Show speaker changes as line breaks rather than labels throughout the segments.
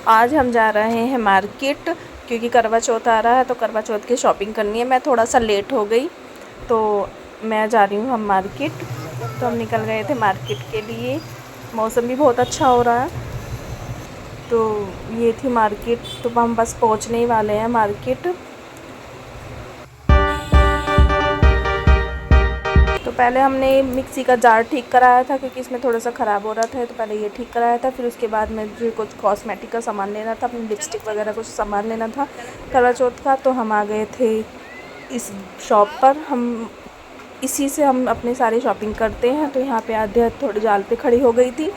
आज हम जा रहे हैं मार्केट, क्योंकि करवा चौथ आ रहा है तो करवा चौथ की शॉपिंग करनी है। मैं थोड़ा सा लेट हो गई तो मैं जा रही हूँ हम मार्केट। तो हम निकल गए थे मार्केट के लिए। मौसम भी बहुत अच्छा हो रहा है। तो ये थी मार्केट, तो हम बस पहुँचने ही वाले हैं मार्केट। तो पहले हमने मिक्सी का जार ठीक कराया था, क्योंकि इसमें थोड़ा सा ख़राब हो रहा था। तो पहले ये ठीक कराया था, फिर उसके बाद मुझे कुछ कॉस्मेटिक का सामान लेना था, अपनी लिपस्टिक वगैरह कुछ सामान लेना था करवा चौथ का। तो हम आ गए थे इस शॉप पर। हम इसी से हम अपनी सारी शॉपिंग करते हैं। तो यहाँ पे आधे थोड़ी जाल पे खड़ी हो गई थी,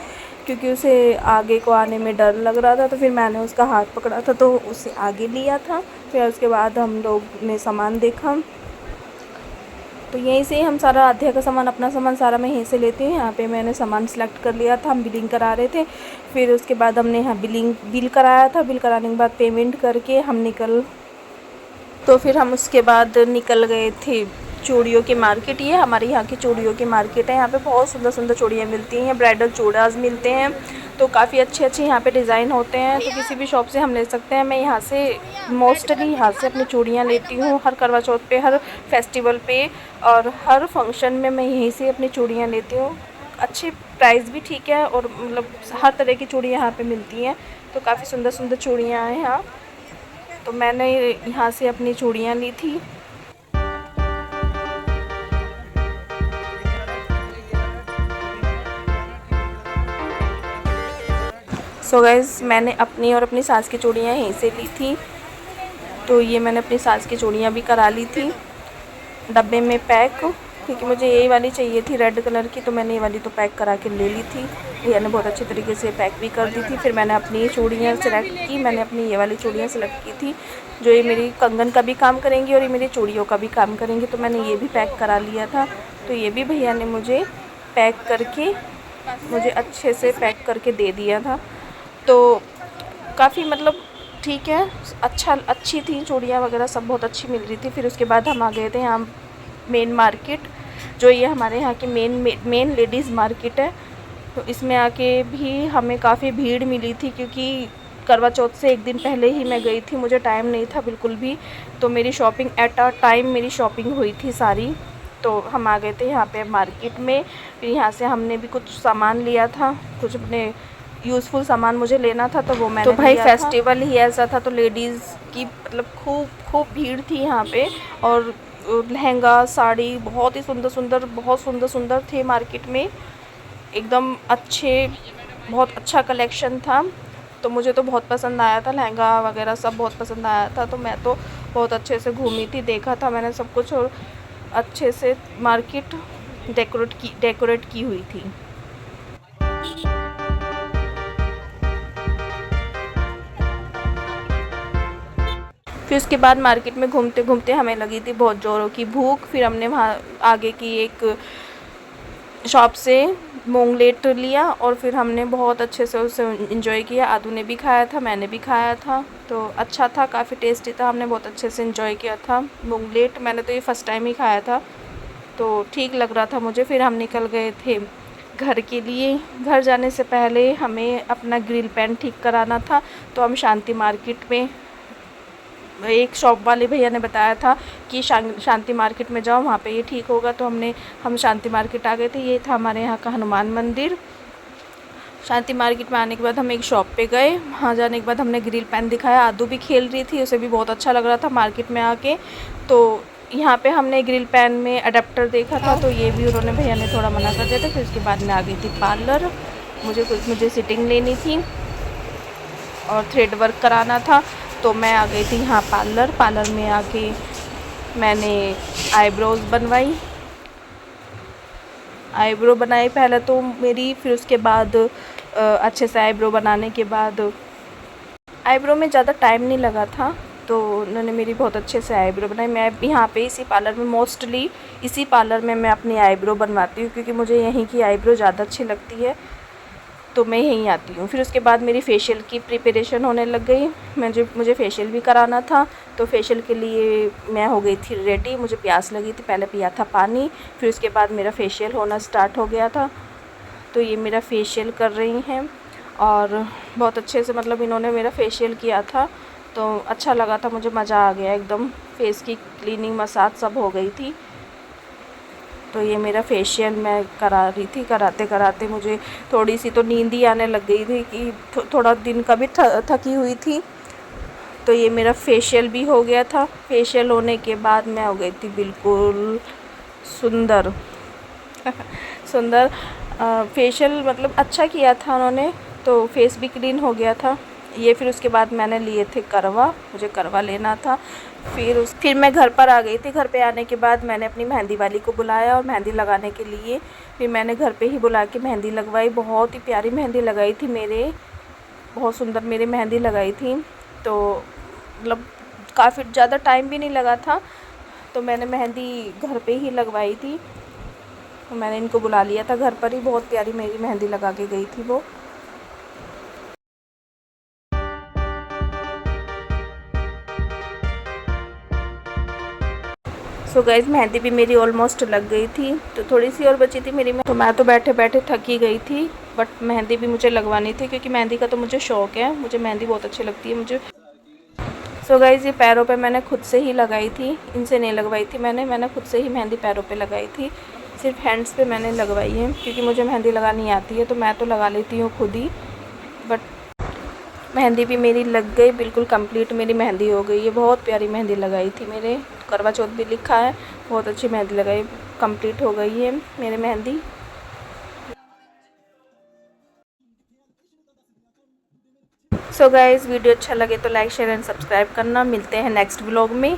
क्योंकि उसे आगे को आने में डर लग रहा था। तो फिर मैंने उसका हाथ पकड़ा था तो उसे आगे लिया था। फिर उसके बाद हम लोग ने सामान देखा। तो यहीं से हम सारा अध्याय का सामान, अपना सामान सारा मैं यहीं से लेती हूँ। यहाँ पे मैंने सामान सेलेक्ट कर लिया था। हम बिलिंग करा रहे थे। फिर उसके बाद हमने यहाँ बिल कराया था। बिल कराने के बाद पेमेंट करके हम फिर हम उसके बाद निकल गए थे चूड़ियों की मार्केट। ये हमारे यहाँ की चूड़ियों की मार्केट है। यहाँ पे बहुत सुंदर सुंदर चूड़ियाँ मिलती हैं, ब्राइडल चूड़ाज मिलते हैं। तो काफ़ी अच्छे अच्छे यहाँ पे डिज़ाइन होते हैं। तो किसी भी शॉप से हम ले सकते हैं। मैं यहाँ से मोस्टली यहाँ से अपनी चूड़ियाँ लेती हूँ, हर करवा चौथ पे, हर फेस्टिवल पे और हर फंक्शन में मैं यहीं से अपनी चूड़ियाँ लेती हूँ। अच्छी प्राइस भी ठीक है, और मतलब हर तरह की चूड़ियाँ यहाँ पे मिलती हैं। तो काफ़ी सुंदर सुंदर चूड़ियाँ हैं यहाँ। तो मैंने यहाँ से अपनी चूड़ियाँ ली थी। सो गाइज़, मैंने अपनी और अपनी सास की चूड़ियाँ यहीं से ली थी। तो ये मैंने अपनी सास की चूड़ियाँ भी करा ली थी डब्बे में पैक, क्योंकि मुझे यही वाली चाहिए थी रेड कलर की। तो मैंने ये वाली तो पैक करा के ले ली थी। भैया ने बहुत अच्छे तरीके से पैक भी कर दी थी। फिर मैंने अपनी चूड़ियाँ सेलेक्ट की। मैंने अपनी ये वाली चूड़ियाँ सेलेक्ट की थी, जो ये मेरी कंगन का भी काम करेंगी और ये मेरी चूड़ियों का भी काम करेंगी। तो मैंने ये भी पैक करा लिया था। तो ये भी भैया ने मुझे पैक करके, मुझे अच्छे से पैक करके दे दिया था। तो काफ़ी मतलब ठीक है, अच्छी थी चूड़ियाँ वगैरह, सब बहुत अच्छी मिल रही थी। फिर उसके बाद हम आ गए थे यहाँ मेन मार्केट, जो ये हमारे यहाँ की मेन लेडीज़ मार्केट है। तो इसमें आके भी हमें काफ़ी भीड़ मिली थी, क्योंकि करवा चौथ से एक दिन पहले ही मैं गई थी, मुझे टाइम नहीं था बिल्कुल भी। तो मेरी शॉपिंग एट अ टाइम मेरी शॉपिंग हुई थी सारी। तो हम आ गए थे यहाँ पे मार्केट में। फिर यहाँ से हमने भी कुछ सामान लिया था, कुछ अपने यूज़फुल सामान मुझे लेना था, तो वो मैंने तो भाई फेस्टिवल ही ऐसा था। तो लेडीज़ की मतलब खूब भीड़ थी यहाँ पे। और लहंगा साड़ी बहुत ही सुंदर सुंदर, बहुत सुंदर सुंदर थे मार्केट में, एकदम अच्छे, बहुत अच्छा कलेक्शन था। तो मुझे तो बहुत पसंद आया था, लहंगा वगैरह सब बहुत पसंद आया था। तो मैं तो बहुत अच्छे से घूमी थी, देखा था मैंने सब कुछ, और अच्छे से मार्केट डेकोरेट की हुई थी। फिर उसके बाद मार्केट में घूमते घूमते हमें लगी थी बहुत ज़ोरों की भूख। फिर हमने वहाँ आगे की एक शॉप से मोंगलेट लिया, और फिर हमने बहुत अच्छे से उसे एंजॉय किया। आदू ने भी खाया था, मैंने भी खाया था। तो अच्छा था, काफ़ी टेस्टी था, हमने बहुत अच्छे से एंजॉय किया था मोंगलेट। मैंने तो ये फ़र्स्ट टाइम ही खाया था, तो ठीक लग रहा था मुझे। फिर हम निकल गए थे घर के लिए। घर जाने से पहले हमें अपना ग्रिल पैन ठीक कराना था। तो हम शांति मार्केट में, एक शॉप वाले भैया ने बताया था कि शांति मार्केट में जाओ, वहाँ पे ये ठीक होगा। तो हम शांति मार्केट आ गए थे। ये था हमारे यहाँ का हनुमान मंदिर। शांति मार्केट में आने के बाद हम एक शॉप पे गए। वहाँ जाने के बाद हमने ग्रिल पैन दिखाया। आदू भी खेल रही थी, उसे भी बहुत अच्छा लग रहा था मार्केट में आके। तो यहाँ पे हमने ग्रिल पैन में अडेप्टर देखा था, तो ये भी उन्होंने, भैया ने थोड़ा मना कर दिया था। फिर उसके बाद में आ गई थी पार्लर। मुझे सिटिंग लेनी थी और थ्रेड वर्क कराना था। तो मैं आ गई थी यहाँ पार्लर में आके मैंने आईब्रोज़ बनवाई, आईब्रो बनाई पहले तो मेरी। फिर उसके बाद अच्छे से आईब्रो बनाने के बाद आईब्रो में ज़्यादा टाइम नहीं लगा था, तो उन्होंने मेरी बहुत अच्छे से आईब्रो बनाई। मैं यहाँ पे इसी पार्लर में, मोस्टली इसी पार्लर में मैं अपनी आईब्रो बनवाती हूँ, क्योंकि मुझे यहीं की आईब्रो ज़्यादा अच्छी लगती है। तो मैं यहीं आती हूँ। फिर उसके बाद मेरी फ़ेशियल की प्रिपरेशन होने लग गई। मुझे फ़ेशियल भी कराना था। तो फ़ेशियल के लिए मैं हो गई थी रेडी। मुझे प्यास लगी थी, पहले पिया था पानी, फिर उसके बाद मेरा फ़ेशियल होना स्टार्ट हो गया था। तो ये मेरा फ़ेशियल कर रही हैं। और बहुत अच्छे से मतलब इन्होंने मेरा फेशियल किया था, तो अच्छा लगा था मुझे, मज़ा आ गया एकदम। फेस की क्लीनिंग, मसाज सब हो गई थी। तो ये मेरा फेशियल मैं करा रही थी। कराते कराते मुझे थोड़ी सी तो नींद ही आने लग गई थी कि थोड़ा दिन का भी थकी हुई थी। तो ये मेरा फेशियल भी हो गया था। फेशियल होने के बाद मैं हो गई थी बिल्कुल सुंदर। सुंदर। फेशियल मतलब अच्छा किया था उन्होंने, तो फेस भी क्लीन हो गया था। ये फिर उसके बाद मैंने लिए थे करवा, मुझे करवा लेना था। फिर मैं घर पर आ गई थी। घर पे आने के बाद मैंने अपनी मेहंदी वाली को बुलाया और मेहंदी लगाने के लिए फिर मैंने घर पे ही बुला के मेहंदी लगवाई। बहुत ही प्यारी मेहंदी लगाई थी मेरे, बहुत सुंदर मेरी मेहंदी लगाई थी। तो मतलब काफ़ी ज़्यादा टाइम भी नहीं लगा था, तो मैंने मेहंदी घर पे ही लगवाई थी। तो मैंने इनको बुला लिया था घर पर ही। बहुत प्यारी मेरी मेहंदी लगा के गई थी वो। सो गाइज मेहंदी भी मेरी ऑलमोस्ट लग गई थी, तो थोड़ी सी और बची थी मेरी। तो मैं तो बैठे बैठे थक ही गई थी, बट मेहंदी भी मुझे लगवानी थी क्योंकि मेहंदी का तो मुझे शौक़ है, मुझे मेहंदी बहुत अच्छी लगती है मुझे। सो गाइज ये पैरों पे मैंने खुद से ही लगाई थी, इनसे नहीं लगवाई थी मैंने खुद से ही मेहंदी पैरों पे लगाई थी। सिर्फ हैंड्स पे मैंने लगवाई है क्योंकि मुझे मेहंदी लगानी आती है, तो मैं तो लगा लेती हूँ खुद ही। बट मेहंदी भी मेरी लग गई, बिल्कुल कंप्लीट मेरी मेहंदी हो गई है। बहुत प्यारी मेहंदी लगाई थी मेरे, करवा चौथ भी लिखा है। बहुत अच्छी मेहंदी लगाई, कंप्लीट हो गई है मेरी मेहंदी। सो गाइज़ वीडियो अच्छा लगे तो लाइक शेयर एंड सब्सक्राइब करना। मिलते हैं नेक्स्ट व्लॉग में।